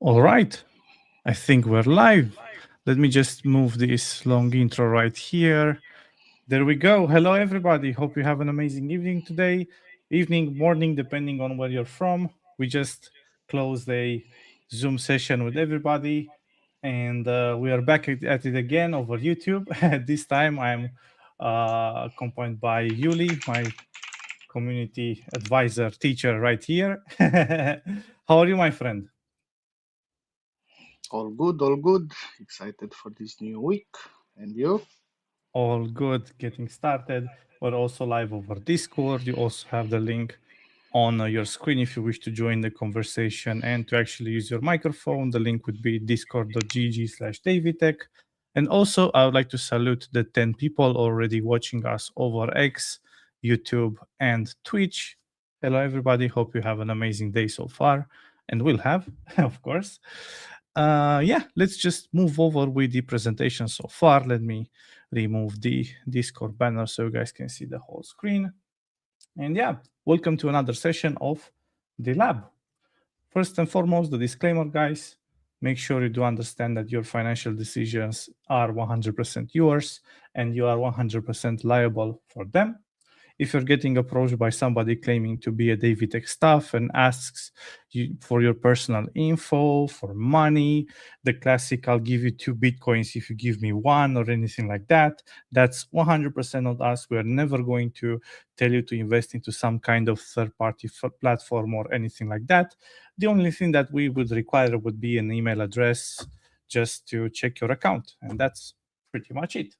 All right, I think we're live. Let me just move this long intro right here. There we go. Hello, everybody. Hope you have an amazing evening today, evening, morning, depending on where you're from. We just closed a Zoom session with everybody, and we are back at it again over YouTube. This time I'm accompanied by Yuli, my community advisor teacher right here. How are you, my friend? All good, all good. Excited for this new week. And you? All good, getting started. We're also live over Discord. You also have the link on your screen if you wish to join the conversation and to actually use your microphone. The link would be discord.gg/davidtech. And also, I would like to salute the 10 people already watching us over X, YouTube, and Twitch. Hello, everybody. Hope you have an amazing day so far, and will have, of course. Yeah, let's just move over with the presentation so far. Let me remove the Discord banner so you guys can see the whole screen. And yeah, welcome to another session of the lab. First and foremost, the disclaimer, guys. Make sure you do understand that your financial decisions are 100% yours and you are 100% liable for them. If you're getting approached by somebody claiming to be a David Tech staff and asks you for your personal info, for money, the classic "I'll give you 2 Bitcoins if you give me one" or anything like that, that's 100% not us. We're never going to tell you to invest into some kind of third-party platform or anything like that. The only thing that we would require would be an email address just to check your account, and that's pretty much it.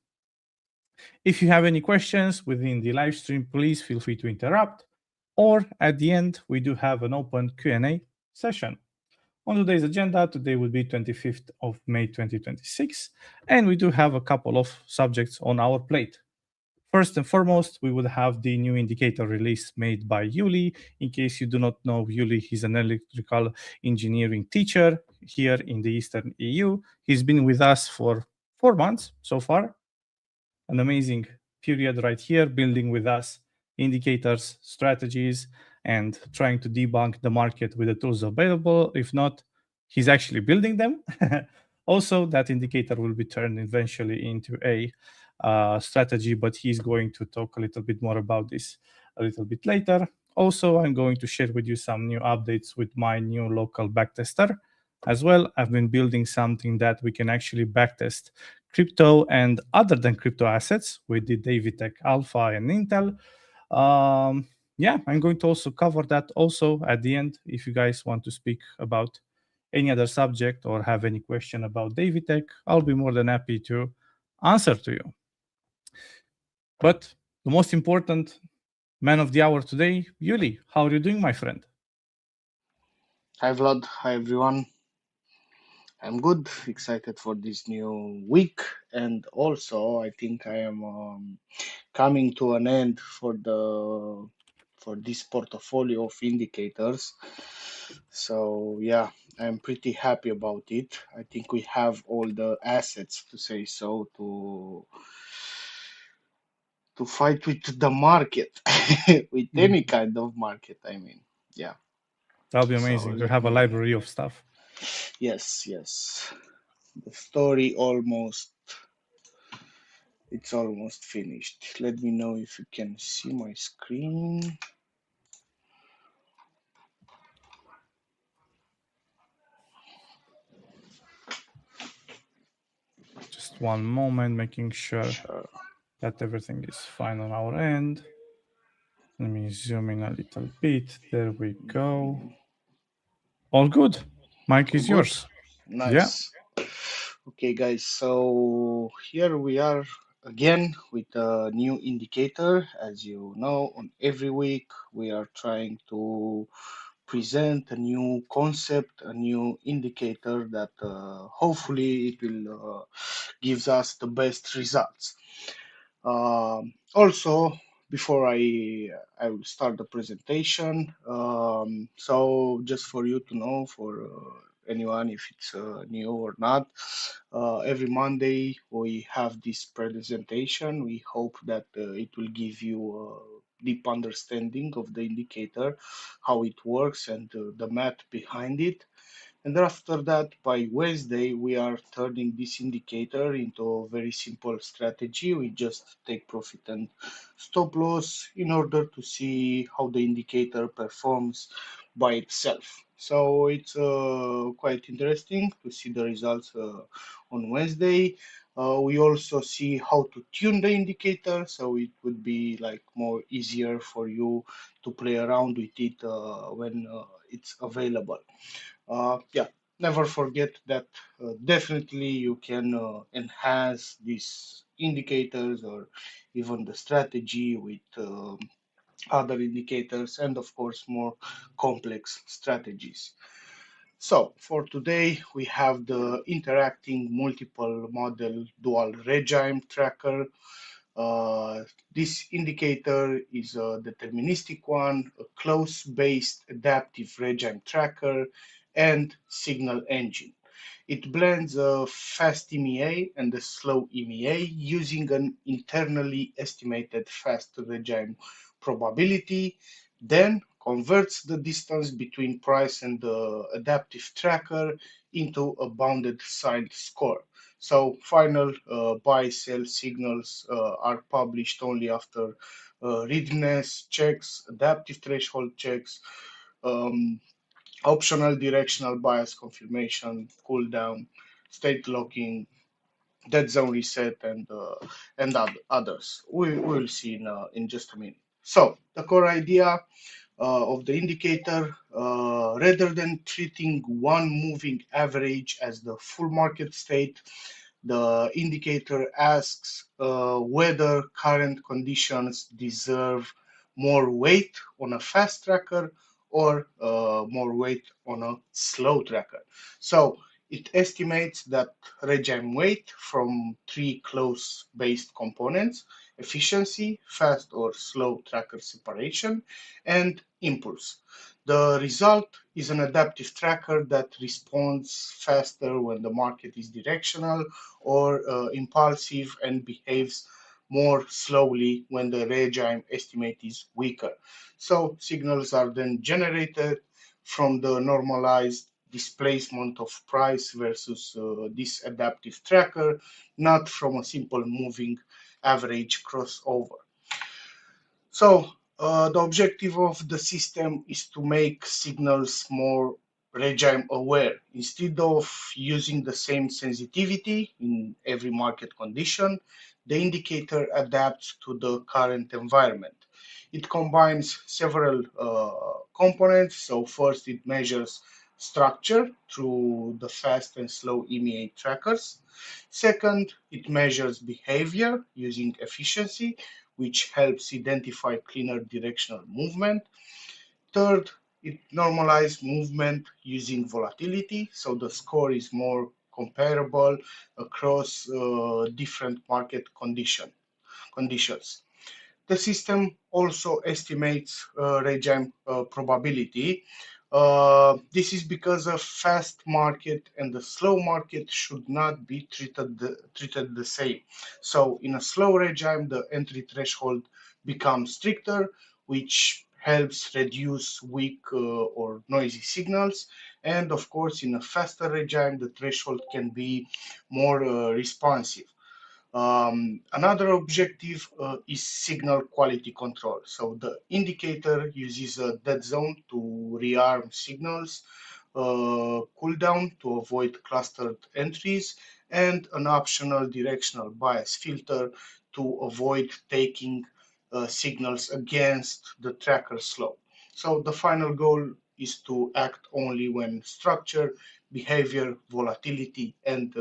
If you have any questions within the live stream, please feel free to interrupt. Or at the end, we do have an open Q&A session. On today's agenda, today will be 25th of May 2026, and we do have a couple of subjects on our plate. First and foremost, we would have the new indicator release made by Yuli. In case you do not know Yuli, he's an electrical engineering teacher here in the Eastern EU. He's been with us for 4 months so far, an amazing period right here, building with us indicators, strategies, and trying to debunk the market with the tools available. If not, he's actually building them. Also, that indicator will be turned eventually into a strategy, but he's going to talk a little bit more about this a little bit later. Also, I'm going to share with you some new updates with my new local backtester. As well, I've been building something that we can actually backtest crypto and other than crypto assets with the David Tech Alpha and Intel. Yeah, I'm going to also cover that also at the end. If you guys want to speak about any other subject or have any question about David Tech, I'll be more than happy to answer to you. But the most important man of the hour today, Yuli, how are you doing, my friend? Hi, Vlad. Hi, everyone. I'm good. Excited for this new week. And also, I think I am coming to an end for this portfolio of indicators. So, yeah, I'm pretty happy about it. I think we have all the assets to say so to fight with the market, with any Mhm. kind of market. I mean, yeah. That'll be So amazing to let have a me. library of stuff. Yes, yes. The story it's almost finished. Let me know if you can see my screen. Just one moment, making sure Sure. that everything is fine on our end. Let me zoom in a little bit. There we go. All good. Mike All is good? yours. Yeah. Nice. Okay, guys, so here we are again with a new indicator. As you know, on every week we are trying to present a new concept, a new indicator that hopefully it will gives us the best results. Also, before I will start the presentation, so just for you to know, for anyone if it's new or not, every Monday we have this presentation. We hope that it will give you a deep understanding of the indicator, how it works, and the math behind it. And after that, by Wednesday, we are turning this indicator into a very simple strategy. We just take profit and stop loss in order to see how the indicator performs by itself. So it's quite interesting to see the results on Wednesday. We also see how to tune the indicator, so it would be like more easier for you to play around with it when it's available. Yeah, never forget that definitely you can enhance these indicators or even the strategy with other indicators and of course more complex strategies. So for today, we have the interacting multiple model dual regime tracker. uh, this indicator is a deterministic one, a close-based adaptive regime tracker, and signal engine. It blends a fast EMEA and a slow EMEA using an internally estimated fast regime probability, then converts the distance between price and the adaptive tracker into a bounded signed score. So final buy sell signals are published only after readiness checks, adaptive threshold checks, um, optional directional bias confirmation, cooldown, state locking, dead zone reset, and others. We will see in just a minute. So the core idea of the indicator, rather than treating one moving average as the full market state, the indicator asks whether current conditions deserve more weight on a fast tracker or more weight on a slow tracker. So it estimates that regime weight from three close-based components: efficiency, fast or slow tracker separation, and impulse. The result is an adaptive tracker that responds faster when the market is directional or impulsive and behaves more slowly when the regime estimate is weaker. So signals are then generated from the normalized displacement of price versus this adaptive tracker, not from a simple moving average crossover. So the objective of the system is to make signals more regime aware. Instead of using the same sensitivity in every market condition, the indicator adapts to the current environment. It combines several components. So first it measures structure through the fast and slow EMEA trackers. Second, it measures behavior using efficiency, which helps identify cleaner directional movement. Third, it normalizes movement using volatility, so the score is more comparable across different market conditions. The system also estimates regime probability. This is because a fast market and a slow market should not be treated the same. So in a slow regime, the entry threshold becomes stricter, which helps reduce weak or noisy signals. And of course, in a faster regime, the threshold can be more responsive. Another objective is signal quality control. So the indicator uses a dead zone to rearm signals, cooldown to avoid clustered entries, and an optional directional bias filter to avoid taking signals against the tracker slope. So the final goal is to act only when structure, behavior, volatility, and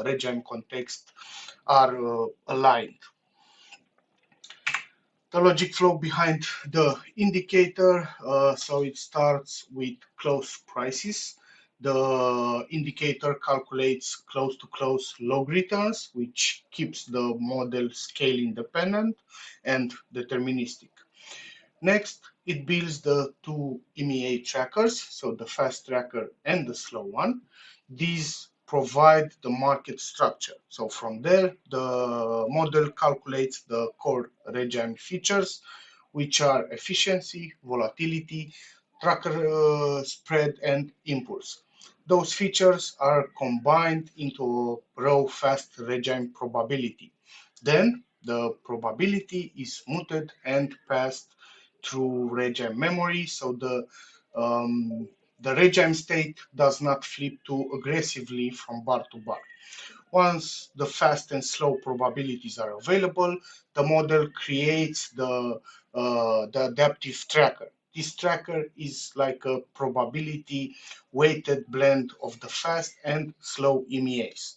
regime context are aligned. The logic flow behind the indicator, so it starts with close prices. The indicator calculates close to close log returns, which keeps the model scale independent and deterministic. Next, it builds the two EMEA trackers, so the fast tracker and the slow one. These provide the market structure. So from there, the model calculates the core regime features, which are efficiency, volatility, tracker spread, and impulse. Those features are combined into a raw fast regime probability. Then the probability is smoothed and passed through regime memory, so the regime state does not flip too aggressively from bar to bar. Once the fast and slow probabilities are available, the model creates the adaptive tracker. This tracker is like a probability weighted blend of the fast and slow EMEAs.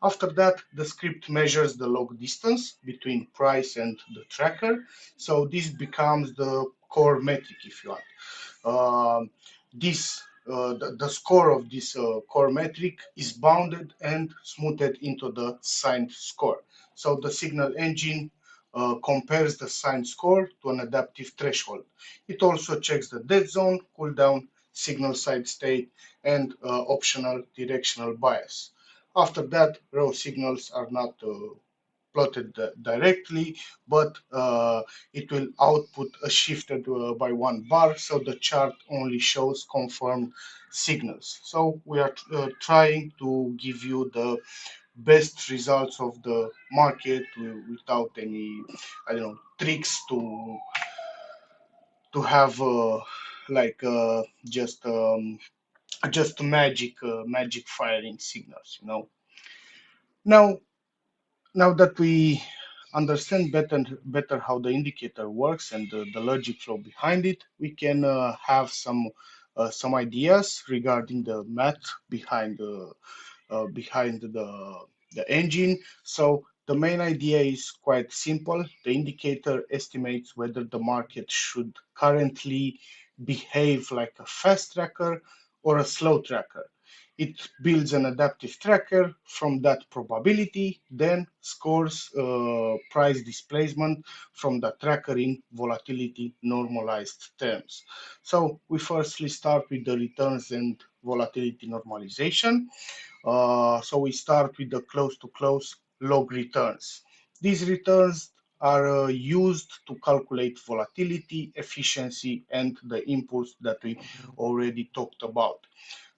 After that, the script measures the log distance between price and the tracker. So this becomes the core metric, if you want. Um, the score of this core metric is bounded and smoothed into the signed score. So the signal engine compares the signed score to an adaptive threshold. It also checks the dead zone, cooldown, signal side state, and optional directional bias. After that, raw signals are not plotted directly, but it will output a shifted by one bar, so the chart only shows confirmed signals. So we are trying to give you the best results of the market without any, I don't know, tricks to have like just magic firing signals. Now Now that we understand better how the indicator works and the logic flow behind it, we can have some ideas regarding the math behind the engine. So the main idea is quite simple. The indicator estimates whether the market should currently behave like a fast tracker or a slow tracker. It builds an adaptive tracker from that probability, then scores price displacement from the tracker in volatility normalized terms. So we firstly start with the returns and volatility normalization. So we start with the close to close log returns. These returns are used to calculate volatility, efficiency, and the impulse that we already talked about.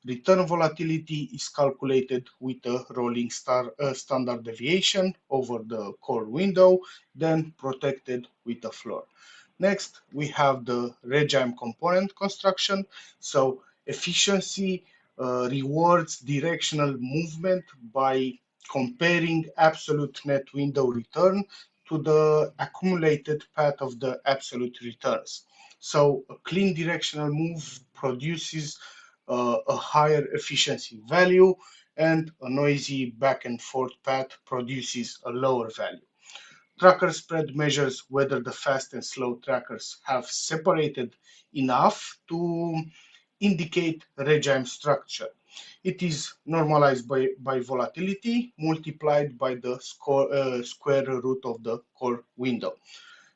Return volatility is calculated with a rolling standard deviation over the core window, then protected with a floor. Next, we have the regime component construction. So efficiency rewards directional movement by comparing absolute net window return to the accumulated path of the absolute returns. So a clean directional move produces a higher efficiency value, and a noisy back and forth path produces a lower value. Tracker spread measures whether the fast and slow trackers have separated enough to indicate regime structure. It is normalized by volatility multiplied by the square root of the core window.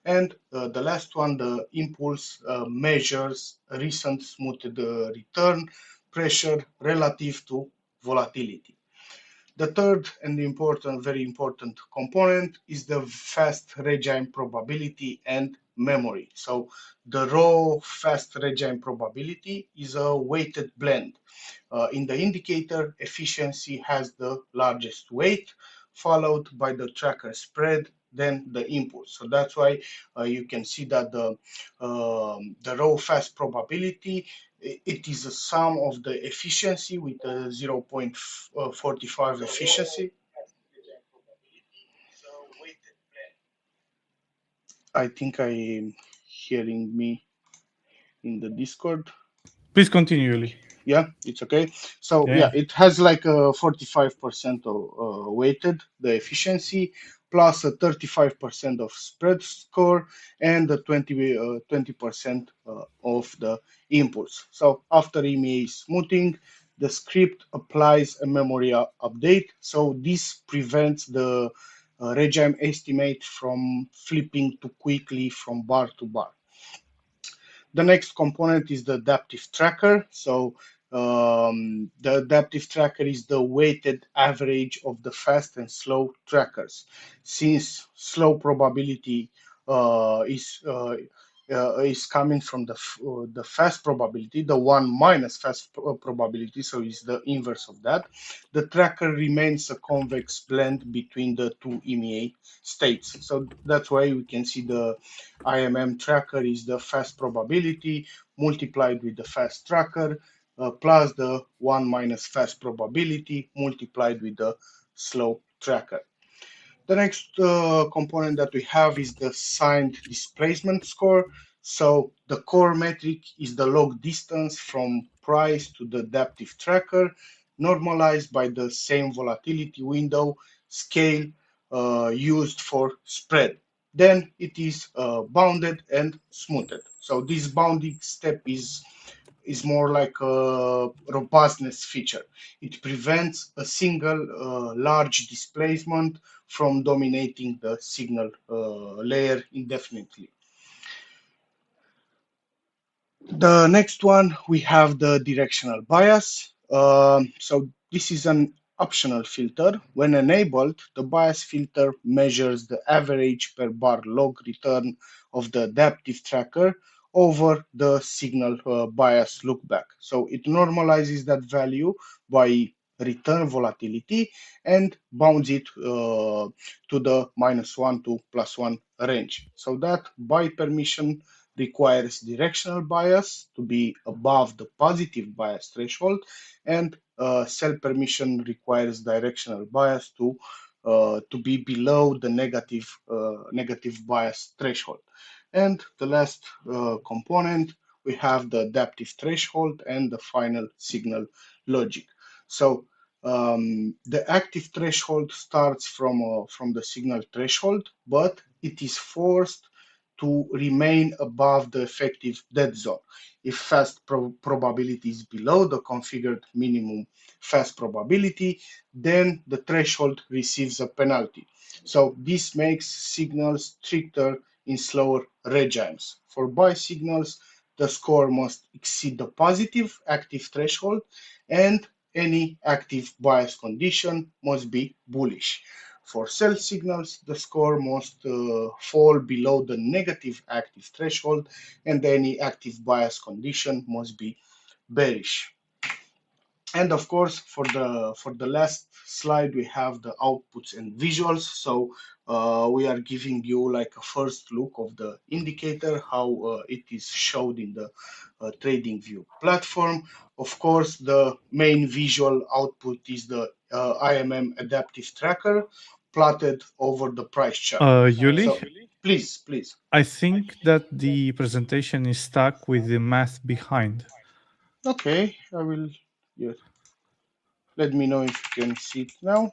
And the last one, the impulse measures recent smoothed return pressure relative to volatility. The third and important, very important component is the fast regime probability and memory. So the raw fast regime probability is a weighted blend. In the indicator, efficiency has the largest weight, followed by the tracker spread, then the impulse. So that's why you can see that the raw fast probability, it is a sum of the efficiency with a 0.45 efficiency. I think I am hearing me in the Discord. Please continue, Yuli. Yeah, it's okay. So Yeah. yeah, it has like a 45% of weighted the efficiency plus a 35% of spread score and the 20% of the impulse. So after EMEA smoothing, the script applies a memory update. So this prevents the regime estimate from flipping too quickly from bar to bar. The next component is the adaptive tracker. So the adaptive tracker is the weighted average of the fast and slow trackers. Since slow probability is is coming from the fast probability, the one minus fast probability, so it's the inverse of that. The tracker remains a convex blend between the two EMEA states. So that's why we can see the IMM tracker is the fast probability multiplied with the fast tracker plus the one minus fast probability multiplied with the slow tracker. The next component that we have is the signed displacement score. So the core metric is the log distance from price to the adaptive tracker, normalized by the same volatility window scale used for spread. Then it is bounded and smoothed. So this bounding step is more like a robustness feature. It prevents a single large displacement from dominating the signal layer indefinitely. The next one, we have the directional bias. So this is an optional filter. When enabled, the bias filter measures the average per bar log return of the adaptive tracker over the signal bias lookback. So it normalizes that value by return volatility and bounds it to the -1 to +1 range. So that by permission requires directional bias to be above the positive bias threshold, and cell permission requires directional bias to be below the negative bias threshold. And the last component, we have the adaptive threshold and the final signal logic. So the active threshold starts from the signal threshold, but it is forced to remain above the effective dead zone. If fast probability is below the configured minimum fast probability, then the threshold receives a penalty. So this makes signals stricter in slower regimes. For buy signals, the score must exceed the positive active threshold, and any active bias condition must be bullish. For sell signals, the score must fall below the negative active threshold, and any active bias condition must be bearish. And of course, for the last slide, we have the outputs and visuals. So we are giving you like a first look of the indicator, how it is showed in the TradingView platform. Of course, the main visual output is the IMM adaptive tracker plotted over the price chart. Yuli, So please, please. I think that the presentation is stuck with the math behind. Okay, I will. Yes. Let me know if you can see it now.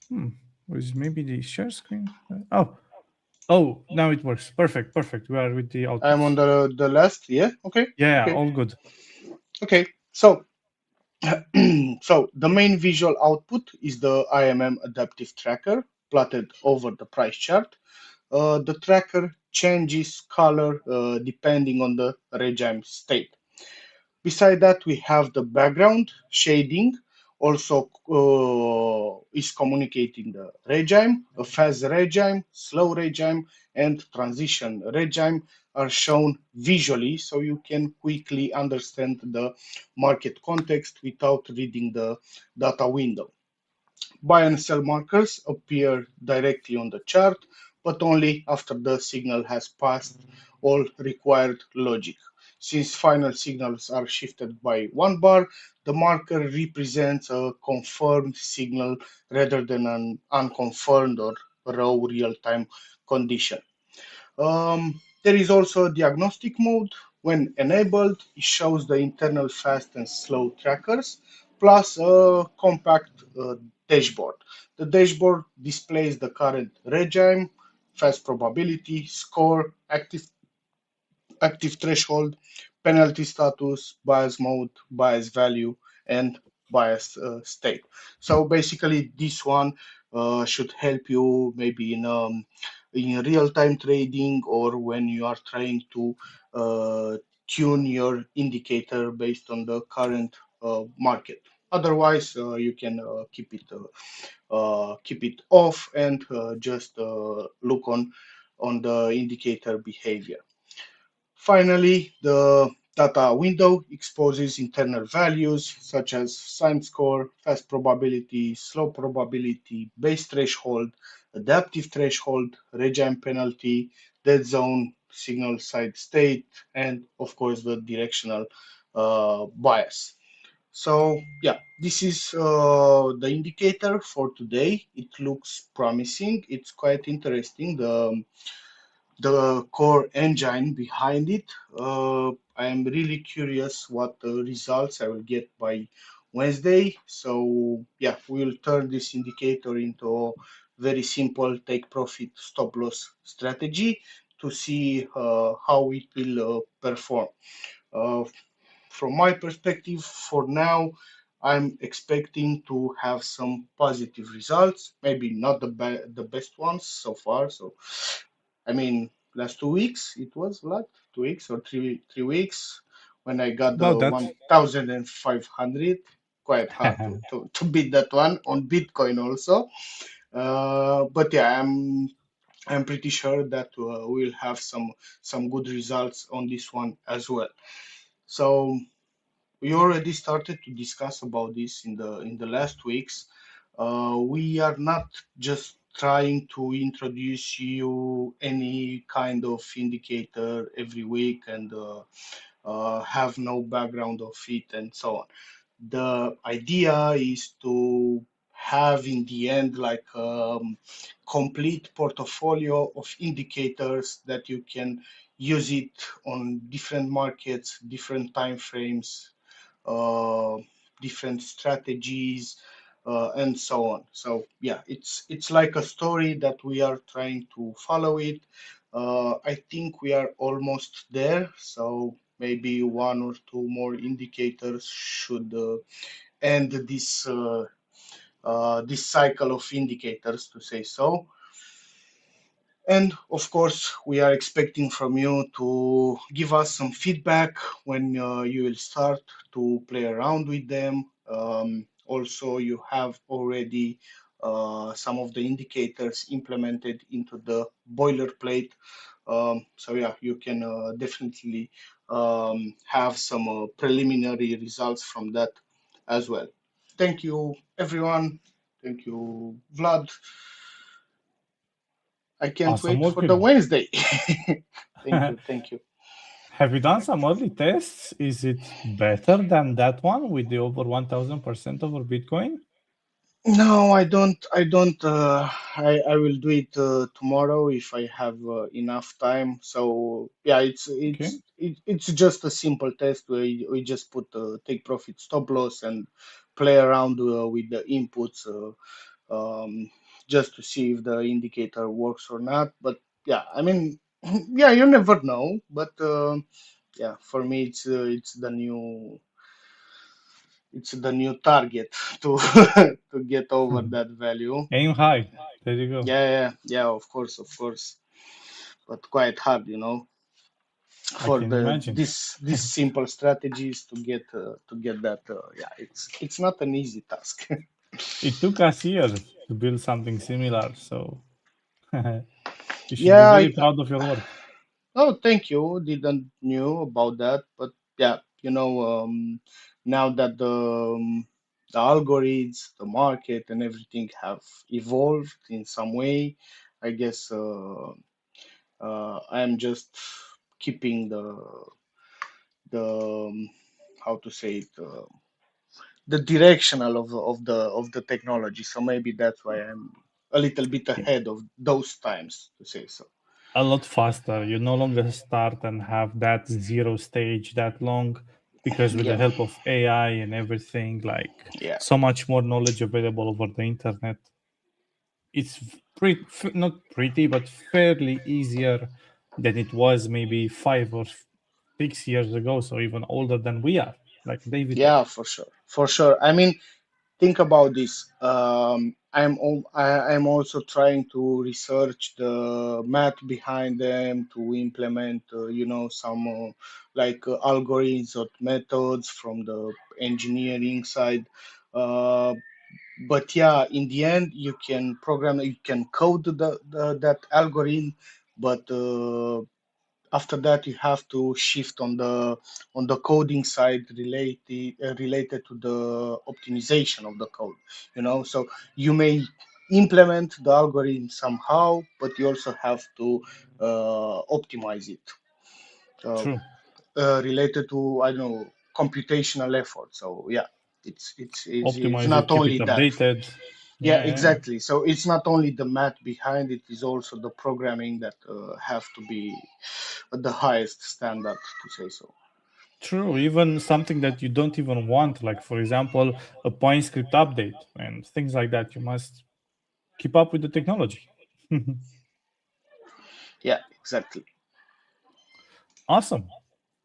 Hmm. Was maybe the share screen? Oh, now it works. Perfect, perfect. We are with the I'm on outputs. the last. Yeah. Okay. Yeah, Okay. all good. Okay. So so the main visual output is the IMM adaptive tracker plotted over the price chart. The tracker changes color depending on the regime state. Beside that, we have the background shading, also is communicating the regime, a fast regime, slow regime, and transition regime are shown visually so you can quickly understand the market context without reading the data window. Buy and sell markers appear directly on the chart, but only after the signal has passed all required logic. Since final signals are shifted by one bar, the marker represents a confirmed signal rather than an unconfirmed or raw real-time condition. There is also a diagnostic mode. When enabled, it shows the internal fast and slow trackers, plus a compact dashboard. The dashboard displays the current regime, fast probability, score, active threshold, penalty status, bias mode, bias value, and bias state. So basically, this one should help you maybe in real-time trading or when you are trying to uh, tune your indicator based on the current market. Otherwise, you can keep it off and just look on on the indicator behavior. Finally, the data window exposes internal values such as sign score, fast probability, slow probability, base threshold, adaptive threshold, regime penalty, dead zone, signal side state, and of course the directional bias. So yeah, this is the indicator for today. It looks promising. It's quite interesting. The core engine behind it. I am really curious what results I will get by Wednesday. So yeah, we'll turn this indicator into a very simple take profit stop loss strategy to see how it will perform. Uh, from my perspective, for now, I'm expecting to have some positive results. Maybe not the best ones so far. So I mean, last 2 weeks it was what 2 weeks or three weeks when I got the About that. 1,500. Quite hard to beat that one on Bitcoin also. But yeah, I'm pretty sure that we'll have some good results on this one as well. So we already started to discuss about this in the last weeks. We are not just trying to introduce you any kind of indicator every week and have no background of it and so on. The idea is to have in the end like complete portfolio of indicators that you can use it on different markets, different time frames, uh, different strategies, and so on. So yeah, it's like a story that we are trying to follow it. I think we are almost there. So maybe one or two more indicators should end this cycle of indicators, to say so. And of course, we are expecting from you to give us some feedback when you will start to play around with them. Also, you have already some of the indicators implemented into the boilerplate. So yeah, you can definitely have some preliminary results from that as well. Thank you, everyone. Thank you, Vlad. I can't Awesome wait for working. the Wednesday. Thank you, thank you. Have you done some early tests? Is it better than that one with the over 1000% over Bitcoin? No, I don't. I don't. I will do it tomorrow if I have enough time. So yeah, Okay. it's just a simple test. We just put take profit stop loss and play around with the inputs um, just to see if the indicator works or not. But yeah, I mean, yeah, you never know. But yeah, for me, it's the new target to to get over that value. Aim high. There you go. Yeah, yeah, yeah. Of course, of course. But quite hard, I for can the imagine. this simple strategies to get that. Yeah, it's not an easy task. It took us years to build something similar, so you should be Yeah. very proud of your work. Oh, thank you. Didn't knew about that, but yeah, now that the algorithms, the market, and everything have evolved in some way, I guess I'm just keeping the how to say it the directional of the technology. So maybe that's why I'm a little bit Yeah. ahead of those times, to say so. A lot faster. You no longer start and have that zero stage that long because with the Yeah, help of AI and everything, like yeah, so much more knowledge available over the internet, it's pretty not pretty but fairly easier than it was maybe 5 or 6 years ago, so even older than we are, like David yeah, are. for sure, for sure. I mean, think about this. I'm also trying to research the math behind them to implement, some algorithms or methods from the engineering side. Uh, but yeah, in the end, you can code that algorithm, but after that you have to shift on the coding side related to the optimization of the code, so you may implement the algorithm somehow, but you also have to optimize it, uh, True. related to, I don't know, computational effort. So yeah, it's Optimize it, not keep it only that. updated. Yeah, Yeah, yeah, yeah. exactly. So it's not only the math behind it, is also the programming that have to be at the highest standard, to say so. True. Even something that you don't even want, like for example, a point script update and things like that. You must keep up with the technology. Yeah, exactly. Awesome.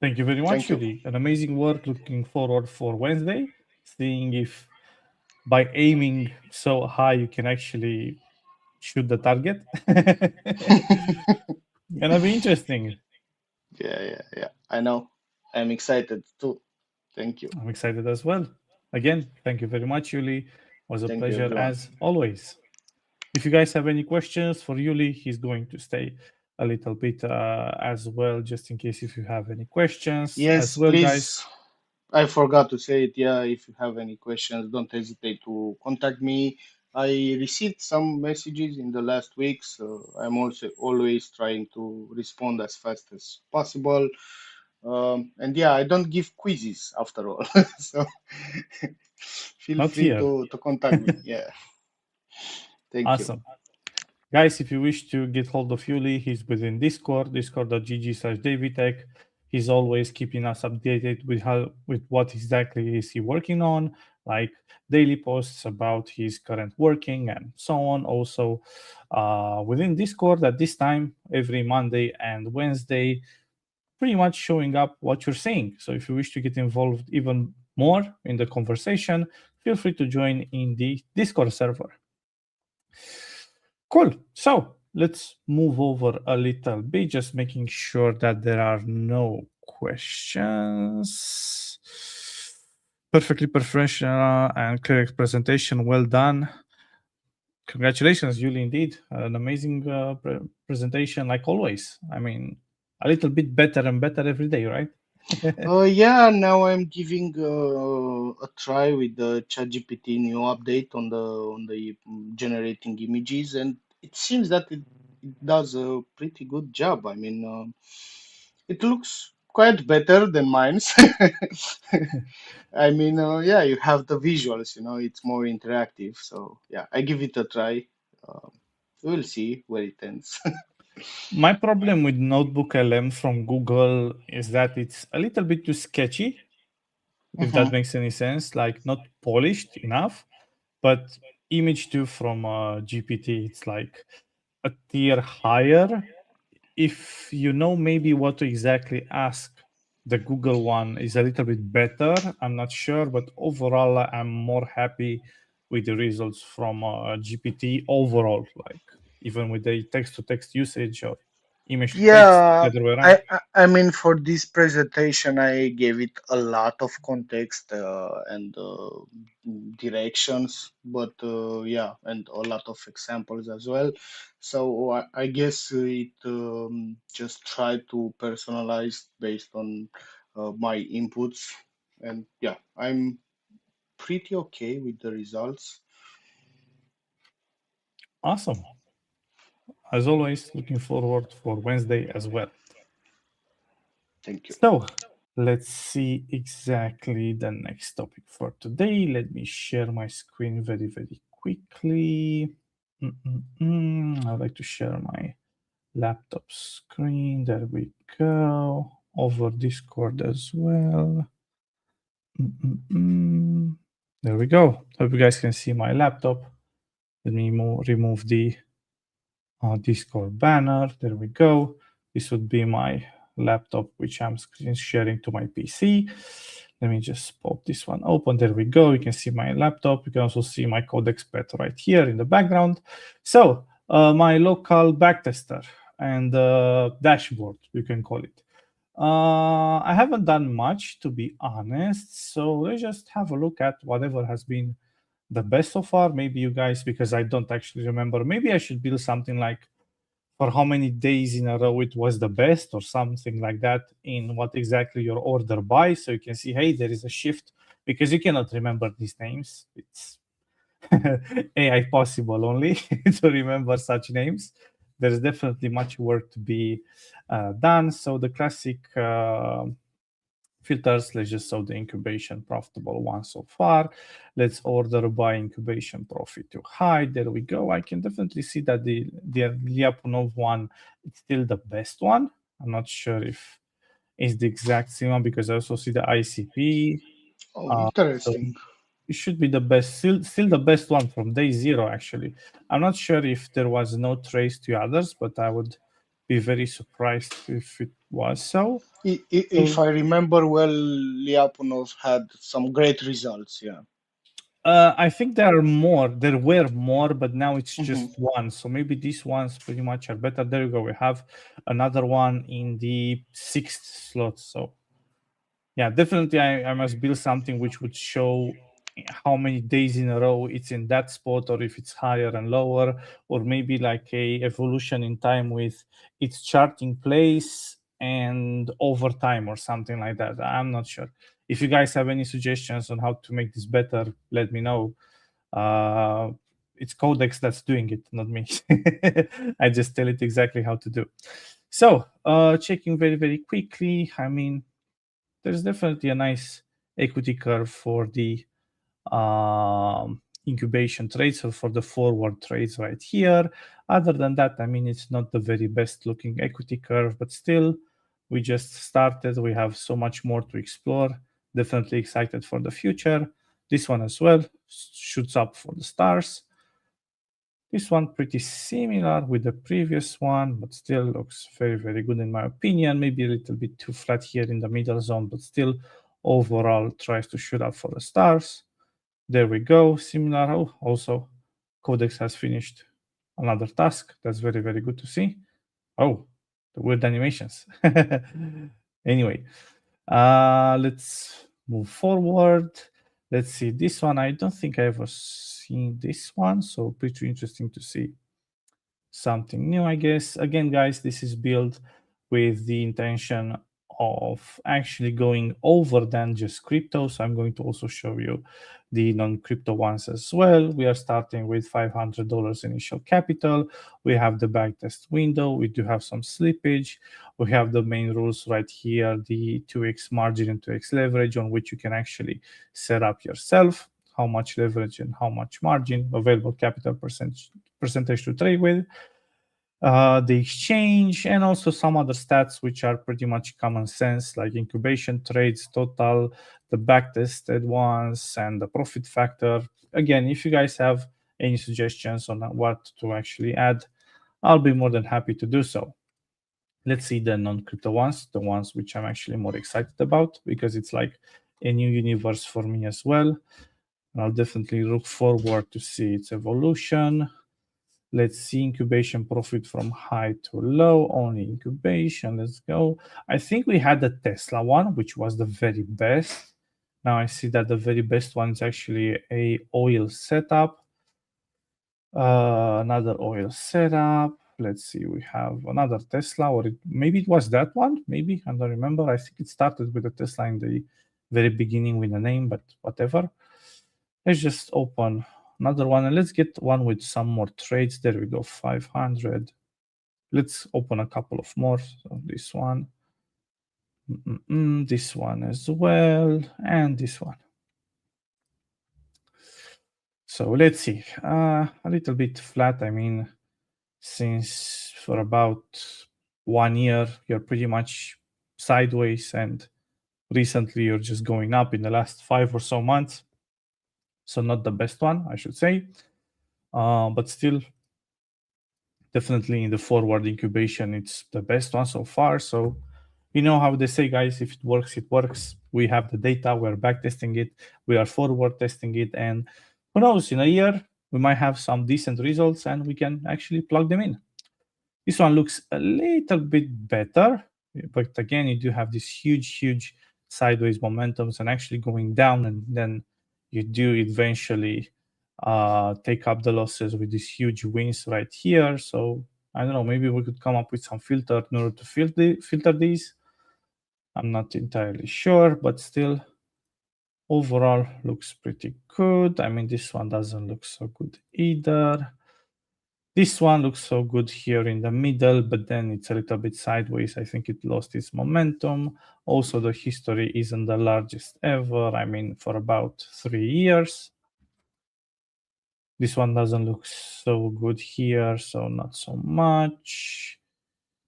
Thank you very much, Thank you. Yuli. An amazing work. Looking forward for Wednesday, seeing if by aiming so high you can actually shoot the target. Gonna be interesting. Yeah, yeah, yeah. I know. I'm excited too. Thank you. I'm excited as well. Again, thank you very much, Yuli. Was a Thank you, pleasure everyone. as always. If you guys have any questions for Yuli, he's going to stay a little bit as well, just in case if you have any questions as Yes, well, guys. please. I forgot to say it. Yeah, if you have any questions, don't hesitate to contact me. I received some messages in the last weeks. I'm also always trying to respond as fast as possible. And yeah, I don't give quizzes after all. So feel Not free here. to contact me. Yeah, thank you. Awesome. Guys, if you wish to get hold of Yuli, he's within Discord, discord.gg/davitech. He's always keeping us updated with how with what exactly is he working on, like daily posts about his current working and so on. Also, within Discord at this time, every Monday and Wednesday, pretty much showing up what you're saying. So if you wish to get involved even more in the conversation, feel free to join in the Discord server. Cool. So let's move over a little bit, just making sure that there are no questions. Perfectly professional and correct presentation. Well done. Congratulations, Julie. Indeed, an amazing presentation, like always. I mean, a little bit better and better every day, right? Yeah, now I'm giving a try with the ChatGPT new update on the generating images, and it seems that it does a pretty good job. I mean, it looks quite better than mine's. I mean, yeah, you have the visuals, it's more interactive. So yeah, I give it a try. Um, we'll see where it ends. My problem with Notebook LM from Google is that it's a little bit too sketchy, if that Mhm. makes any sense, like not polished enough. But image 2 from GPT, it's like a tier higher. If you know maybe what to exactly ask, the Google one is a little bit better. I'm not sure, but overall, I'm more happy with the results from GPT overall, like even with the text to text usage or image to text, the Yeah, other way around. I mean, for this presentation, I gave it a lot of context and directions, but yeah, and a lot of examples as well. So I guess it just tried to personalize based on my inputs, and yeah, I'm pretty okay with the results. Awesome. As always, looking forward for Wednesday as well. Thank you. So let's see exactly the next topic for today. Let me share my screen very, very quickly. I'd like to share my laptop screen. There we go. Over Discord as well. There we go. Hope you guys can see my laptop. Let me remove the Discord banner. There we go. This would be my laptop, which I'm screen sharing to my PC. Let me just pop this one open. There we go. You can see my laptop. You can also see my Codex Pet right here in the background. So my local backtester and dashboard, you can call it. I haven't done much, to be honest. So let's just have a look at whatever has been the best so far. Maybe you guys, because I don't actually remember, maybe I should build something like for how many days in a row it was the best or something like that, in what exactly your order buys, so you can see, hey, there is a shift, because you cannot remember these names. It's AI possible only to remember such names. There's definitely much work to be done. So the classic filters, let's just show the incubation profitable one so far. Let's order by incubation profit to high. There we go. I can definitely see that the Lyapunov one is still the best one. I'm not sure if it's the exact same one, because I also see the ICP. Oh, So interesting. it should be the best, still the best one from day zero, actually. I'm not sure if there was no trace to others, but I would be very surprised if it was so. If So I remember well, Lyapunov had some great results. Yeah. I think there are more. There were more, but now it's Hmm. just one. So maybe these ones pretty much are better. There you go. We have another one in the sixth slot. So yeah, definitely I must build something which would show how many days in a row it's in that spot, or if it's higher and lower, or maybe like a evolution in time with its charting place and over time or something like that. I'm not sure. If you guys have any suggestions on how to make this better, let me know. uh it's Codex that's doing it, not me. I just tell it exactly how to do. So checking very very quickly, I mean, there's definitely a nice equity curve for the incubation trades, or for the forward trades right here. Other than that, I mean, it's not the very best looking equity curve, but still, we just started. We have so much more to explore. Definitely excited for the future. This one as well shoots up for the stars. This one pretty similar with the previous one, but still looks very, very good in my opinion. Maybe a little bit too flat here in the middle zone, but still overall tries to shoot up for the stars. There we go, similar. Oh, also Codex has finished another task. That's very, very good to see. Oh, the weird animations. Anyway, let's move forward. Let's see this one. I don't think I ever seen this one, so pretty interesting to see something new, I guess. Again, guys, this is built with the intention of actually going over than just crypto. So I'm going to also show you the non-crypto ones as well. We are starting with $500 initial capital. We have the backtest window. We do have some slippage. We have the main rules right here, the 2x margin and 2x leverage, on which you can actually set up yourself how much leverage and how much margin, available capital percentage to trade with, the exchange, and also some other stats which are pretty much common sense, like incubation trades total, the backtested ones, and the profit factor. Again, if you guys have any suggestions on what to actually add, I'll be more than happy to do so. Let's see the non-crypto ones, the ones which I'm actually more excited about, because it's like a new universe for me as well. I'll definitely look forward to see its evolution. Let's see incubation profit from high to low, only incubation. Let's go. I think we had the Tesla one, which was the very best. Now I see that the very best one is actually a oil setup. Another oil setup. Let's see, we have another Tesla, or maybe it was that one. Maybe, I don't remember. I think it started with the Tesla in the very beginning with a name, but whatever. Let's just open another one, and let's get one with some more trades. There we go, 500. Let's open a couple of more. So this one, this one as well, and this one. So let's see, a little bit flat. I mean, since for about 1 year, you're pretty much sideways, and recently you're just going up in the last 5 or so months. So not the best one, I should say, but still definitely in the forward incubation, it's the best one so far. So you know how they say, guys, if it works, it works. We have the data, we're back testing it, we are forward testing it, and who knows, in a year we might have some decent results and we can actually plug them in. This one looks a little bit better, but again, you do have this huge sideways momentums and actually going down, and then you do eventually take up the losses with these huge wins right here. So I don't know, maybe we could come up with some filter in order to filter these. I'm not entirely sure, but still, overall looks pretty good. I mean, this one doesn't look so good either. This one looks so good here in the middle, but then it's a little bit sideways. I think it lost its momentum. Also, the history isn't the largest ever. I mean, for about 3 years. This one doesn't look so good here, so not so much.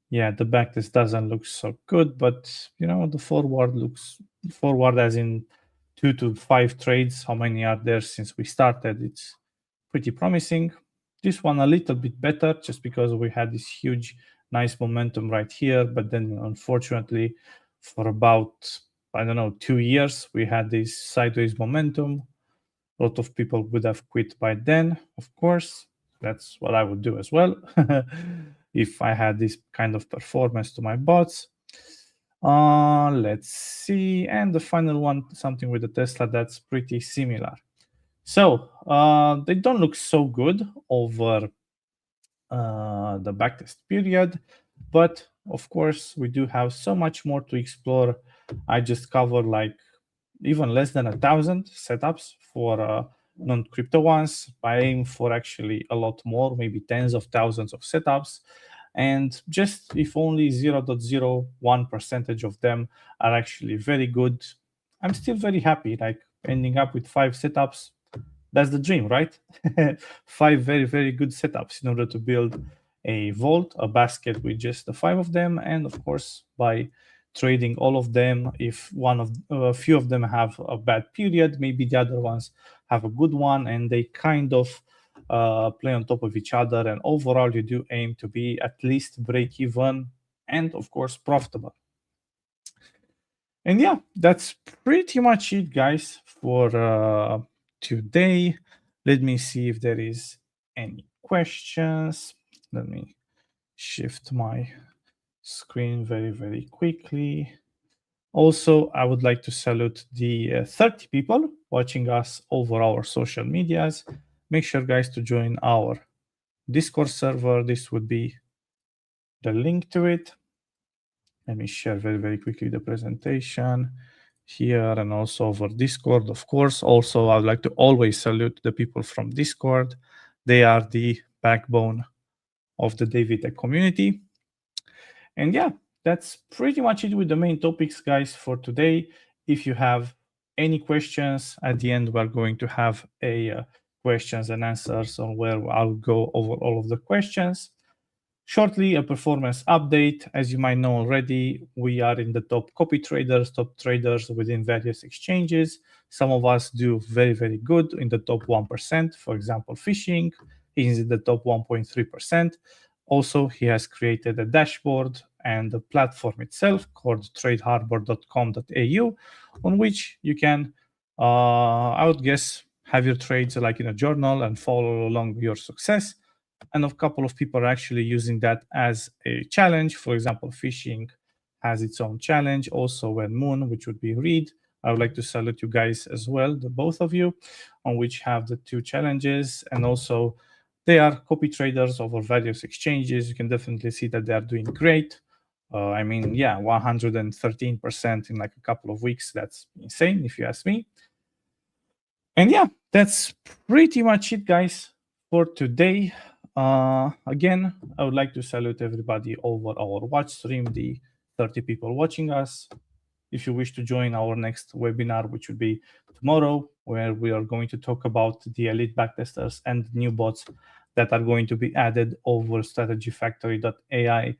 Yeah, the backtest doesn't look so good, but the forward looks forward as in 2 to 5 trades. How many are there since we started? It's pretty promising. This one a little bit better just because we had this huge, nice momentum right here. But then, unfortunately, for about, I don't know, 2 years, we had this sideways momentum. A lot of people would have quit by then, of course. That's what I would do as well if I had this kind of performance to my bots. Let's see. And the final one, something with the Tesla that's pretty similar. So they don't look so good over the backtest period, but of course we do have so much more to explore. I just covered like even less than 1,000 setups for non-crypto ones. I aim for actually a lot more, maybe tens of thousands of setups. And just if only 0.01% of them are actually very good, I'm still very happy. Like ending up with 5 setups, that's the dream, right? 5 very good setups in order to build a vault, a basket with just the 5 of them. And of course, by trading all of them, if a few of them have a bad period, maybe the other ones have a good one, and they kind of play on top of each other. And overall, you do aim to be at least break even and, of course, profitable. And yeah, that's pretty much it, guys, for today. Let me see if there is any questions. Let me shift my screen very quickly. Also, I would like to salute the 30 people watching us over our social medias. Make sure, guys, to join our Discord server. This would be the link to it. Let me share very quickly the presentation here and also over Discord, of course. Also, I would like to always salute the people from Discord. They are the backbone of the David community. And yeah, that's pretty much it with the main topics, guys, for today. If you have any questions at the end, we're going to have a questions and answers on where I'll go over all of the questions. Shortly, a performance update. As you might know already, we are in the top copy traders, top traders within various exchanges. Some of us do very good in the top 1%. For example, Fishing is in the top 1.3%. Also, he has created a dashboard and the platform itself called tradeharbor.com.au, on which you can, I would guess, have your trades like in a journal and follow along your success. And a couple of people are actually using that as a challenge. For example, Fishing has its own challenge. Also, when Moon, which would be Read, I would like to salute you guys as well, the both of you, on which have the 2 challenges. And also, they are copy traders over various exchanges. You can definitely see that they are doing great. I mean, yeah, 113% in like a couple of weeks. That's insane, if you ask me. And yeah, that's pretty much it, guys, for today. Again, I would like to salute everybody over our watch stream, the 30 people watching us. If you wish to join our next webinar, which will be tomorrow, where we are going to talk about the elite backtesters and new bots that are going to be added over strategyfactory.ai,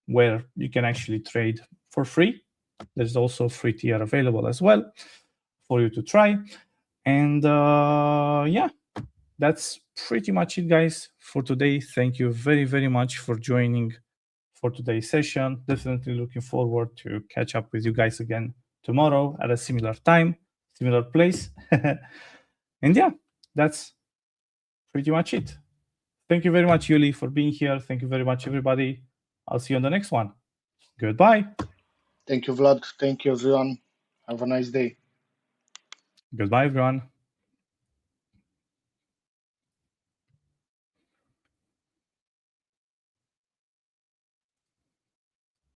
where you can actually trade for free. There's also a free tier available as well for you to try. And yeah, that's pretty much it, guys, for today. Thank you very much for joining for today's session. Definitely looking forward to catch up with you guys again tomorrow at a similar time, similar place. And yeah, that's pretty much it. Thank you very much, Yuli, for being here. Thank you very much, everybody. I'll see you on the next one. Goodbye. Thank you, Vlad. Thank you, everyone. Have a nice day. Goodbye, everyone.